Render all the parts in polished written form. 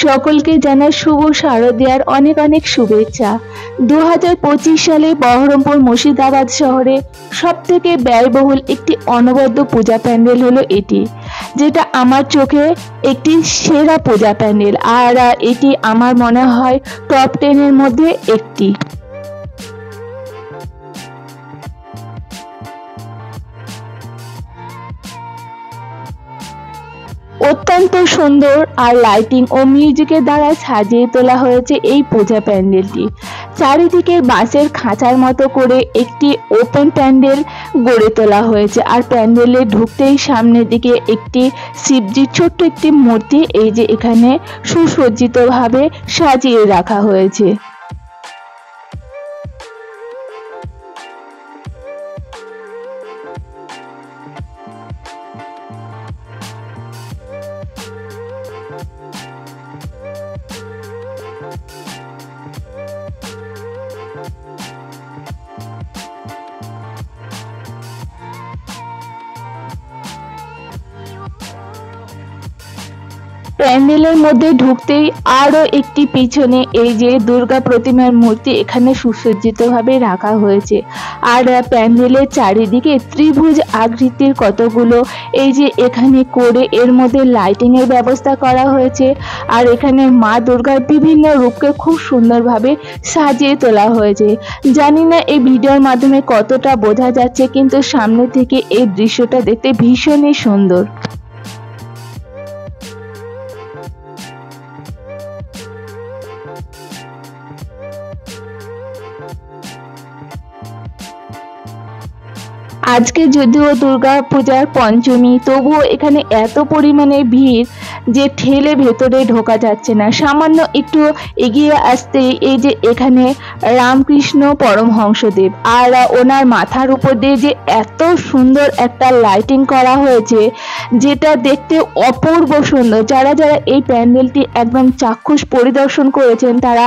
সকলকে জানাই শুভ শারদিয়ার অনেক অনেক শুভেচ্ছা। 2025 সালে বহরমপুর মুর্শিদাবাদ শহরে সবথেকে ব্যয়বহুল একটি অনবদ্য পূজা প্যান্ডেল হলো এটি, যেটা আমার চোখে একটি সেরা পূজা প্যান্ডেল। আর এটি আমার মনে হয় টপ 10 এর মধ্যে একটি। অত্যন্ত সুন্দর আর লাইটিং ও মিউজিকের দ্বারা সাজিয়ে তোলা হয়েছে এই পূজা প্যান্ডেলটি। চারিদিকে বাঁশের খাঁচার মতো করে একটি ওপেন প্যান্ডেল গড়ে তোলা হয়েছে, আর প্যান্ডেলে ঢুকতেই সামনের দিকে একটি শিবজির ছোট্ট একটি মূর্তি এই যে এখানে সুসজ্জিতভাবে সাজিয়ে রাখা হয়েছে। প্যান্ডেলের মধ্যে ঢুকতেই আরো একটি পিছনে এই যে দুর্গা প্রতিমার মূর্তি এখানে সুসজ্জিতভাবে রাখা হয়েছে, আর প্যান্ডেলের চারিদিকে ত্রিভুজ আকৃতির কতগুলো এই যে এখানে করে এর মধ্যে লাইটিং এর ব্যবস্থা করা হয়েছে, আর এখানে মা দুর্গার বিভিন্ন রূপকে খুব সুন্দরভাবে সাজিয়ে তোলা হয়েছে। জানি না এই ভিডিওর মাধ্যমে কতটা বোঝা যাচ্ছে, কিন্তু সামনে থেকে এই দৃশ্যটা দেখতে ভীষণই সুন্দর। আজকে যদিও দুর্গা পূজার পঞ্চমী, তবুও এখানে এত পরিমাণে ভিড় যে ঠেলে ভেতরে ঢোকা যাচ্ছে না। সামান্য একটু এগিয়ে আসতে এই যে এখানে রামকৃষ্ণ পরমহংসদেব, আর ওনার মাথার উপর দিয়ে যে এত সুন্দর একটা লাইটিং করা হয়েছে যেটা দেখতে অপূর্ব সুন্দর। যারা যারা এই প্যান্ডেলটি একদম চাক্ষুষ পরিদর্শন করেছেন তারা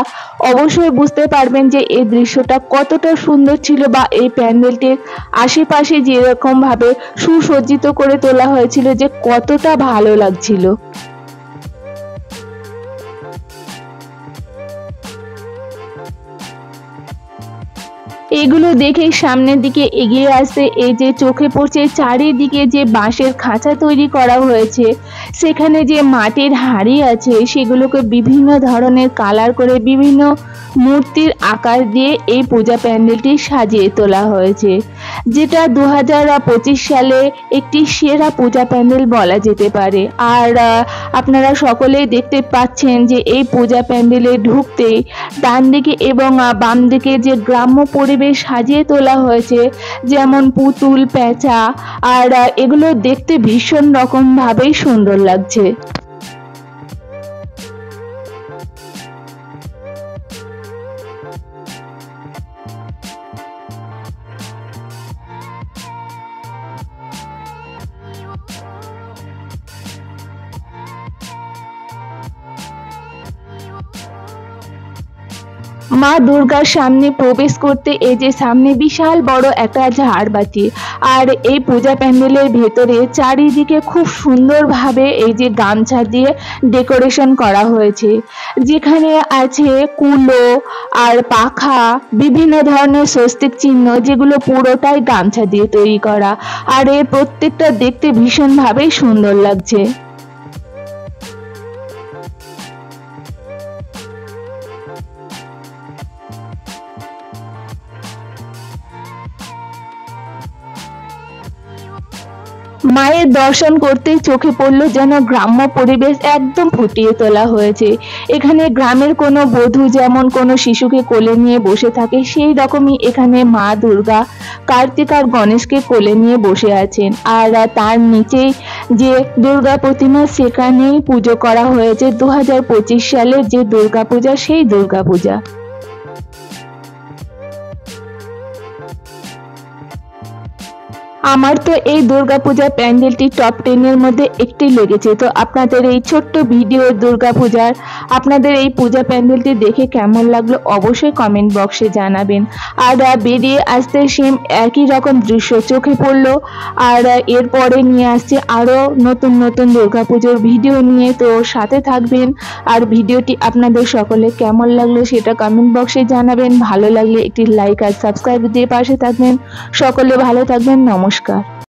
অবশ্যই বুঝতে পারবেন যে এই দৃশ্যটা কতটা সুন্দর ছিল, বা এই প্যান্ডেলটির আশেপাশে যেরকম ভাবে সুসজ্জিত করে তোলা হয়েছিল যে কতটা ভালো লাগছিল। এগুলো দেখে সামনের দিকে এগিয়ে আসতে এই যে চোখে পড়ছে চারিদিকে যে বাঁশের খাঁচা তৈরি করা হয়েছে, সেখানে যে মাটির হাঁড়ি আছে সেগুলোকে বিভিন্ন ধরনের কালার করে বিভিন্ন মূর্তির আকার দিয়ে এই পূজা প্যান্ডেলটি সাজিয়ে তোলা হয়েছে, যেটা 2025 সালে একটি সেরা পূজা প্যান্ডেল বলা যেতে পারে। আর আপনারা সকলেই দেখতে পাচ্ছেন যে এই পূজা প্যান্ডেলে ঢুকতেই ডান দিকে এবং বাম দিকে যে গ্রাম্য পরিবেশ সাজিয়ে তোলা হয়েছে, যেমন পুতুল, পেঁচা, আর এগুলো দেখতে ভীষণ রকম ভাবেই সুন্দর লাগছে। মা দুর্গার সামনে প্রবেশ করতে এই যে সামনে বিশাল বড় একটা ঝাড়বাতি, আর এই পূজা প্যান্ডেলের ভেতরে চারিদিকে খুব সুন্দরভাবে এই যে গামছা দিয়ে ডেকোরেশন করা হয়েছে, যেখানে আছে কুলো আর পাখা, বিভিন্ন ধরনের স্বস্তিক চিহ্ন, যেগুলো পুরোটাই গামছা দিয়ে তৈরি করা, আর এর প্রত্যেকটা দেখতে ভীষণভাবে সুন্দর লাগছে। মায়ের দর্শন করতেই চোখে পড়ল যেন গ্রাম্য পরিবেশ একদম ফুটিয়ে তোলা হয়েছে। এখানে গ্রামের কোনো বধূ যেমন কোনো শিশুকে কোলে নিয়ে বসে থাকে, সেই রকমই এখানে মা দুর্গা কার্তিক আর গণেশকে কোলে নিয়ে বসে আছেন, আর তার নিচেই যে দুর্গা প্রতিমা সেখানেই পুজো করা হয়েছে 2025 সালে যে দুর্গা পূজা, সেই দুর্গা পূজা। আমার তো এই দুর্গাপূজা প্যান্ডেলটি টপ 10 এর মধ্যে একটি লেগেছে। তো আপনাদের এই ছোট্ট ভিডিও দুর্গাপূজার আপনাদের এই পূজা প্যান্ডেলটি দেখে কেমন লাগলো অবশ্যই কমেন্ট বক্সে জানাবেন। আর বেরিয়ে আসতে সেম একই রকম দৃশ্য চোখে পড়লো। আর এরপরে নিয়ে আসছে আরও নতুন নতুন দুর্গাপুজোর ভিডিও নিয়ে, তো সাথে থাকবেন। আর ভিডিওটি আপনাদের সকলে কেমন লাগলো সেটা কমেন্ট বক্সে জানাবেন। ভালো লাগলে একটি লাইক আর সাবস্ক্রাইব দিয়ে পাশে থাকবেন। সকলে ভালো থাকবেন। নমস্কার।